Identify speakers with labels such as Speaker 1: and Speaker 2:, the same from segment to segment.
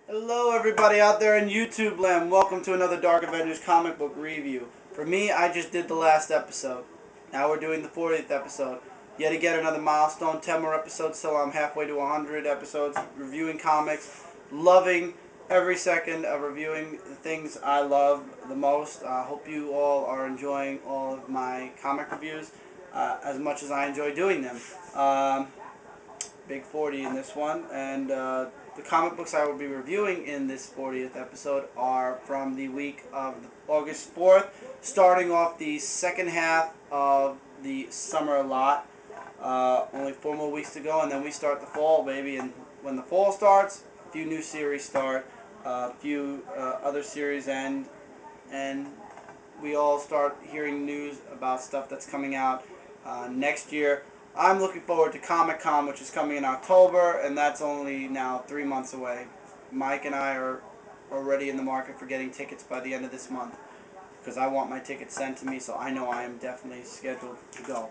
Speaker 1: Hello everybody out there in YouTube land. Welcome to another Dark Avengers comic book review. For me, I just did the last episode. Now we're doing the 40th episode. Yet again another milestone, 10 more episodes till I'm halfway to 100 episodes reviewing comics. Loving every second of reviewing the things I love the most. I hope you all are enjoying all of my comic reviews as much as I enjoy doing them. Big 40 in this one, and the comic books I will be reviewing in this 40th episode are from the week of August 4th, starting off the second half of the summer lot. Only 4 more weeks to go, and then we start the fall, baby. And when the fall starts, a few new series start, a few other series end, and we all start hearing news about stuff that's coming out next year. I'm looking forward to Comic-Con, which is coming in October, and that's only now 3 months away. Mike and I are already in the market for getting tickets by the end of this month, because I want my tickets sent to me, so I know I am definitely scheduled to go.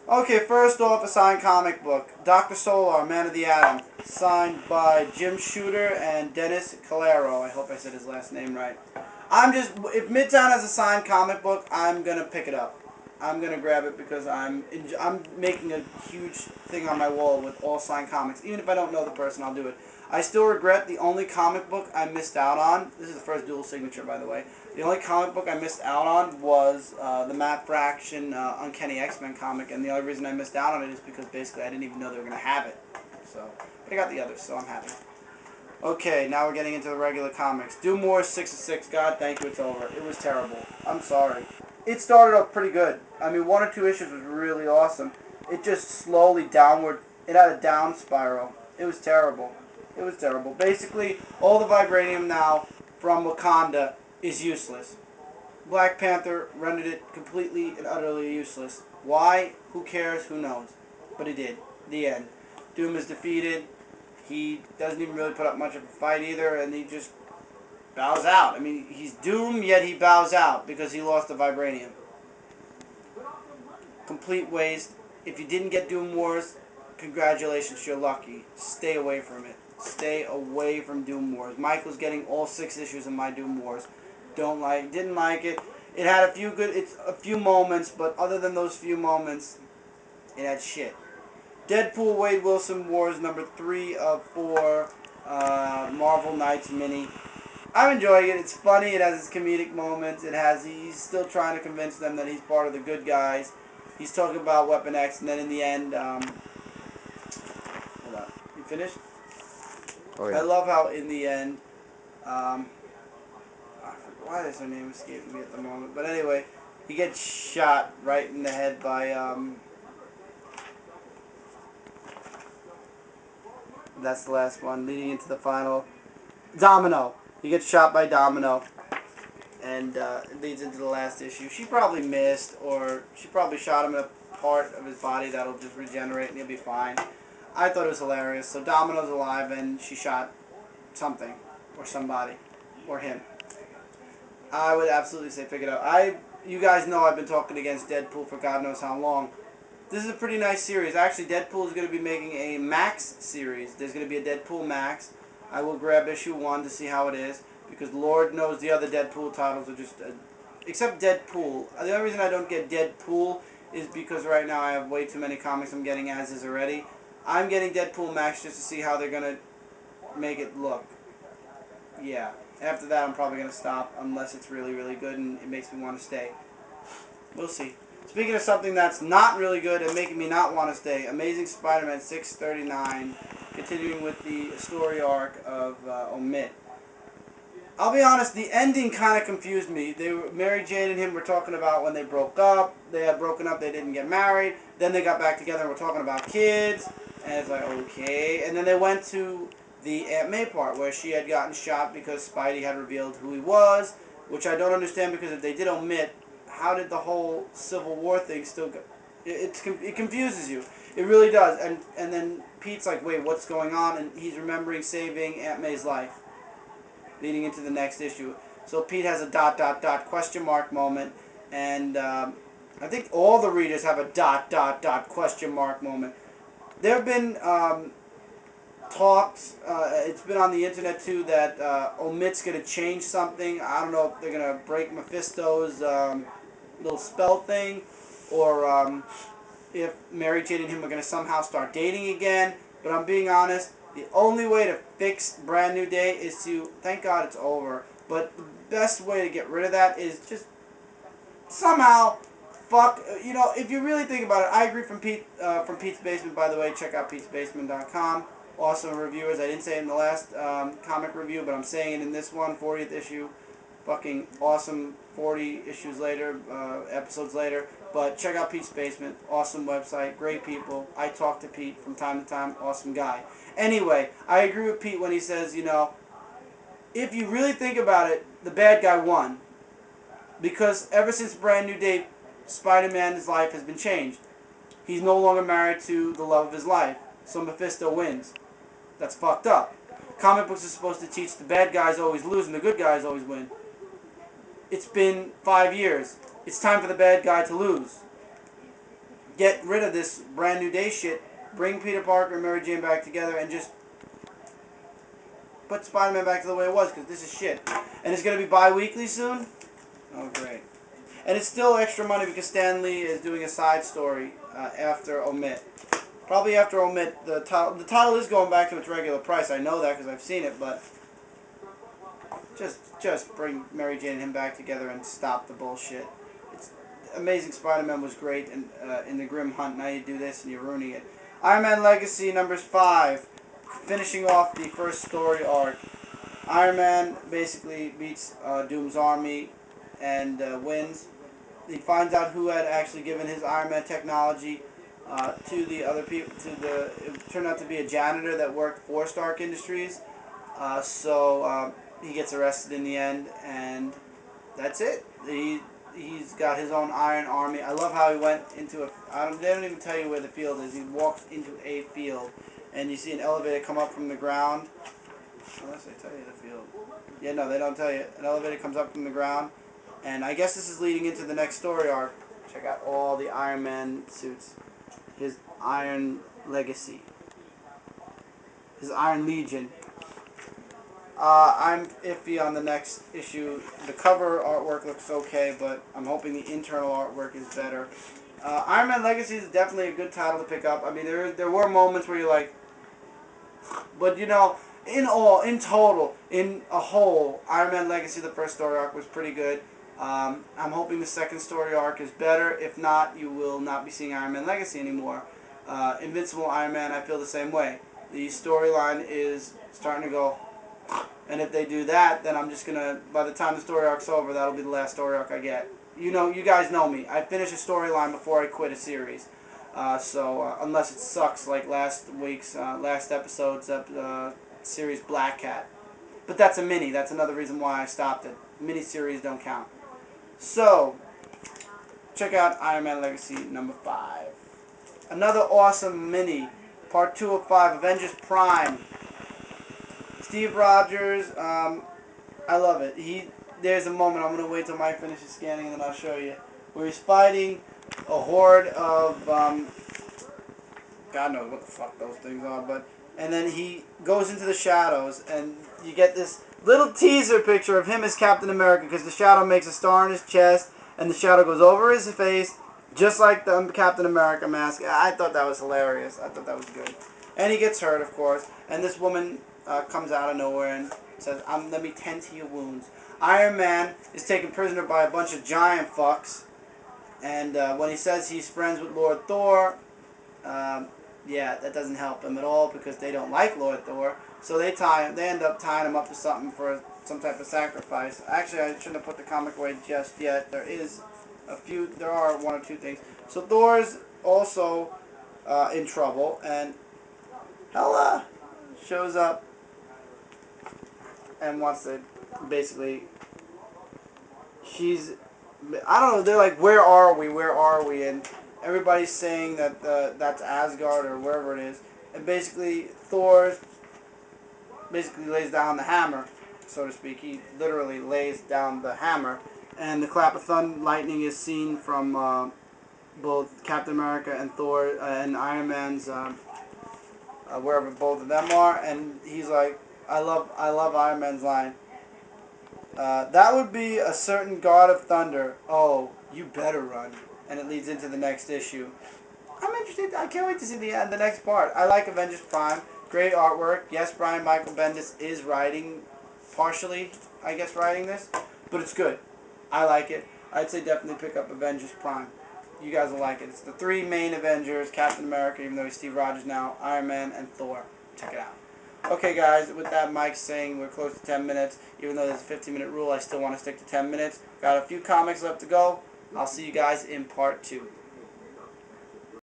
Speaker 1: Okay, first off, a signed comic book. Dr. Solar, Man of the Atom, signed by Jim Shooter and Dennis Calero. I hope I said his last name right. If Midtown has a signed comic book, I'm going to pick it up. I'm going to grab it because I'm making a huge thing on my wall with all signed comics. Even if I don't know the person, I'll do it. I still regret the only comic book I missed out on. This is the first dual signature, by the way. The only comic book I missed out on was the Matt Fraction Uncanny X-Men comic, and the only reason I missed out on it is because basically I didn't even know they were going to have it. So, but I got the others, so I'm happy. Okay, now we're getting into the regular comics. Doom Wars 6/6. God, thank you, it's over. It was terrible. I'm sorry. It started off pretty good. I mean, 1 or 2 issues was really awesome. It just slowly downward. It had a down spiral. It was terrible. It was terrible. Basically, all the vibranium now from Wakanda is useless. Black Panther rendered it completely and utterly useless. Why? Who cares? Who knows? But it did. The end. Doom is defeated. He doesn't even really put up much of a fight either, and he just bows out. I mean, he's Doom, yet he bows out because he lost the vibranium. Complete waste. If you didn't get Doom Wars, congratulations, you're lucky. Stay away from it. Stay away from Doom Wars. Michael's getting all 6 issues of my Doom Wars. Didn't like it. It had a few moments, but other than those few moments, it had shit. Deadpool Wade Wilsons War is number 3 of 4 Marvel Knights mini. I'm enjoying it. It's funny. It has its comedic moments. He's still trying to convince them that he's part of the good guys. He's talking about Weapon X, and then in the end, hold on. You finished?
Speaker 2: Oh yeah.
Speaker 1: I love how in the end, why is her name escaping me at the moment? But anyway, he gets shot right in the head by that's the last one, leading into the final. Domino. He gets shot by Domino, and it leads into the last issue. She probably missed, or she probably shot him in a part of his body that'll just regenerate and he'll be fine. I thought it was hilarious. So Domino's alive, and she shot something, or somebody, or him. I would absolutely say pick it up. You guys know I've been talking against Deadpool for God knows how long. This is a pretty nice series. Actually, Deadpool is going to be making a Max series. There's going to be a Deadpool Max. I will grab issue 1 to see how it is, because Lord knows the other Deadpool titles are just... except Deadpool. The only reason I don't get Deadpool is because right now I have way too many comics I'm getting as is already. I'm getting Deadpool Max just to see how they're going to make it look. Yeah. After that, I'm probably going to stop, unless it's really, really good and it makes me want to stay. We'll see. Speaking of something that's not really good and making me not want to stay, Amazing Spider-Man 639, continuing with the story arc of Omit. I'll be honest, the ending kind of confused me. Mary Jane and him were talking about when they broke up. They had broken up, they didn't get married. Then they got back together and were talking about kids. And it's like, okay. And then they went to the Aunt May part where she had gotten shot because Spidey had revealed who he was, which I don't understand, because if they did omit, how did the whole Civil War thing still go? It confuses you. It really does. And then Pete's like, wait, what's going on? And he's remembering saving Aunt May's life, leading into the next issue. So Pete has a ... question mark moment, and I think all the readers have a ... question mark moment. There have been talks. It's been on the internet too that Omit's gonna change something. I don't know if they're gonna break Mephisto's little spell thing, or if Mary Jane and him are gonna somehow start dating again. But I'm being honest. The only way to fix Brand New Day is to, thank God it's over. But the best way to get rid of that is just somehow fuck, if you really think about it. I agree from Pete's Basement, by the way. Check out petesbasement.com. Awesome reviewers. I didn't say it in the last comic review, but I'm saying it in this one, 40th issue. Fucking awesome 40 issues later, episodes later. But check out Pete's Basement. Awesome website. Great people. I talk to Pete from time to time. Awesome guy. Anyway, I agree with Pete when he says, if you really think about it, the bad guy won. Because ever since Brand New Day, Spider-Man's life has been changed. He's no longer married to the love of his life. So Mephisto wins. That's fucked up. Comic books are supposed to teach the bad guys always lose and the good guys always win. It's been 5 years. It's time for the bad guy to lose. Get rid of this Brand New Day shit. Bring Peter Parker and Mary Jane back together and just put Spider-Man back to the way it was, because this is shit. And it's going to be bi-weekly soon? Oh, great. And it's still extra money because Stan Lee is doing a side story after Omit. Probably after Omit. The title is going back to its regular price. I know that because I've seen it, but just bring Mary Jane and him back together and stop the bullshit. Amazing Spider-Man was great in the Grim Hunt. Now you do this and you're ruining it. Iron Man Legacy numbers 5. Finishing off the first story arc. Iron Man basically beats Doom's army and wins. He finds out who had actually given his Iron Man technology to the other people. It turned out to be a janitor that worked for Stark Industries. So he gets arrested in the end, and that's it. He's got his own Iron Army. I love how he went into they don't even tell you where the field is. He walks into a field, and you see an elevator come up from the ground. Unless they tell you the field. Yeah, no, they don't tell you. An elevator comes up from the ground, and I guess this is leading into the next story arc. Check out all the Iron Man suits. His Iron Legacy. His Iron Legion. I'm iffy on the next issue. The cover artwork looks okay, but I'm hoping the internal artwork is better. Iron Man Legacy is definitely a good title to pick up. I mean, there were moments where you're like, but in total, in a whole, Iron Man Legacy, the first story arc was pretty good. I'm hoping the second story arc is better. If not, you will not be seeing Iron Man Legacy anymore. Invincible Iron Man, I feel the same way. The storyline is starting to go. And if they do that, then I'm just going to, by the time the story arc's over, that'll be the last story arc I get. You guys know me. I finish a storyline before I quit a series. Unless it sucks like last episode's series Black Cat. But that's a mini. That's another reason why I stopped it. Mini-series don't count. So, check out Iron Man Legacy number 5. Another awesome mini. Part 2 of 5. Avengers Prime. Steve Rogers, I love it. There's a moment, I'm going to wait till Mike finishes scanning and then I'll show you, where he's fighting a horde of, God knows what the fuck those things are, and then he goes into the shadows, and you get this little teaser picture of him as Captain America, because the shadow makes a star on his chest, and the shadow goes over his face, just like the Captain America mask. I thought that was hilarious. I thought that was good. And he gets hurt, of course, and this woman comes out of nowhere and says, let me tend to your wounds. Iron Man is taken prisoner by a bunch of giant fucks, and when he says he's friends with Lord Thor, yeah, that doesn't help him at all because they don't like Lord Thor, so they end up tying him up to something for some type of sacrifice. Actually, I shouldn't have put the comic away just yet. There are one or two things. So Thor's also in trouble, and Hela shows up and wants to basically, I don't know, they're like, where are we, and everybody's saying that that's Asgard or wherever it is, and basically Thor lays down the hammer, so to speak. He literally lays down the hammer, and the clap of thunder lightning is seen from both Captain America and Thor and Iron Man's wherever both of them are, and he's like, I love Iron Man's line. That would be a certain God of Thunder. Oh, you better run. And it leads into the next issue. I'm interested. I can't wait to see the next part. I like Avengers Prime. Great artwork. Yes, Brian Michael Bendis is writing, partially, I guess, writing this. But it's good. I like it. I'd say definitely pick up Avengers Prime. You guys will like it. It's the three main Avengers. Captain America, even though he's Steve Rogers now. Iron Man and Thor. Check it out. Okay, guys, with that, Mike's saying we're close to 10 minutes. Even though there's a 15-minute rule, I still want to stick to 10 minutes. Got a few comics left to go. I'll see you guys in part 2.